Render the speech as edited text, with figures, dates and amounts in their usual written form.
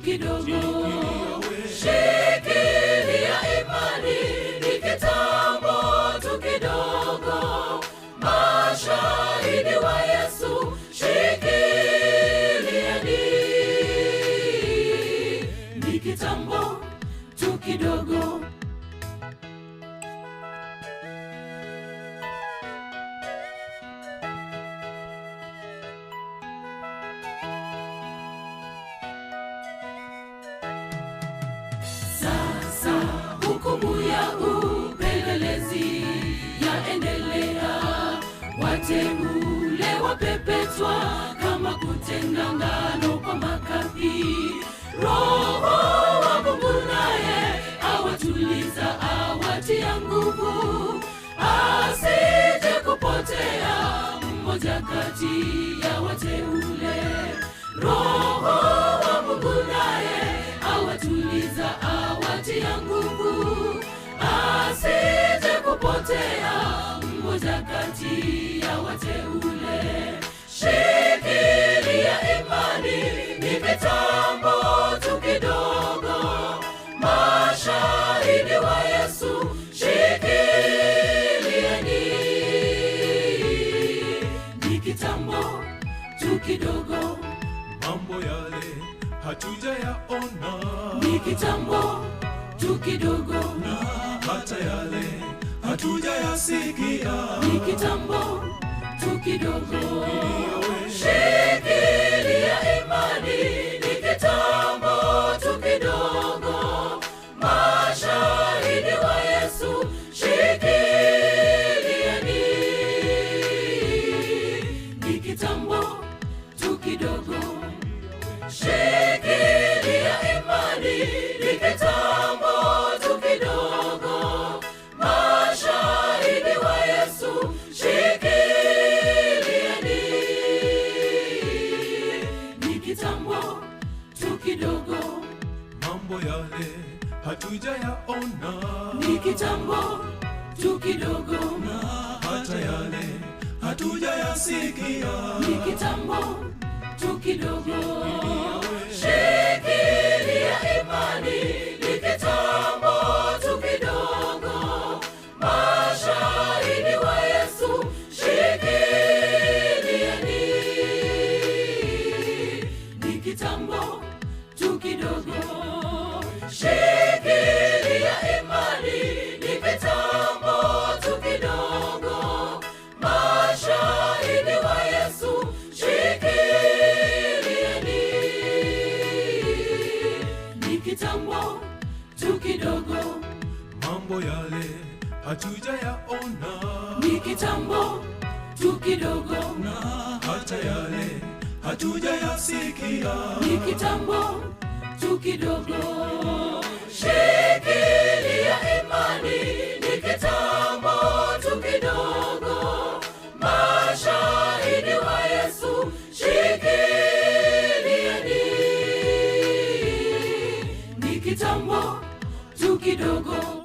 kidogo. Shikilia imani, ni kitambo tu kidogo. Mashahidi wa Yesu, shikilieni, ni kitambo tu kidogo. Sasa hukumu ya upelelezi yaendelea, wateule wapepetwa kama kutenga ngano kwa makapi. Roho wa Mungu naye awatuliza, awatia nguvu, asije kupotea mmoja kati ya wateule. Roho wa Mungu naye awatuliza, awatia nguvu, asije kupotea mmoja kati ya wateule. Shikilia imani, ni kitambo tu kidogo. Mashahidi wa Yesu, shikilieni, ni kitambo tu kidogo. Mambo yale hatujayaona, ni kitambo tu kidogo. Na hata yale hatujayasikia, ni kitambo tu kidogo. Shikilia imani, ni kitambo tu kidogo. Mashahidi wa Yesu, shikilieni, ni kitambo tu kidogo. Shikilia imani, ni kitambo tu kidogo. Mashahidi wa Yesu, shikilieni, ni kitambo tu kidogo. mambo yale hatujayaona, ni kitambo tu kidogo. na hata yale hatujayasikia, ni kitambo tu kidogo. Shikilia imani, ni kitambo tu kidogo. Mashahidi wa Yesu, shikilieni, ni kitambo tu kidogo. Shikilia imani, ni kitambo tu kidogo. Mashahidi wa Yesu, shikilieni, ni kitambo tu kidogo. mambo yale hatujayaona, ni kitambo tu kidogo. na hata yale hatujayasikia, ni kitambo tu kidogo. Shikilia imani, ni kitambo tu kidogo. Mashahidi wa Yesu, shikilieni, ni kitambo tu kidogo.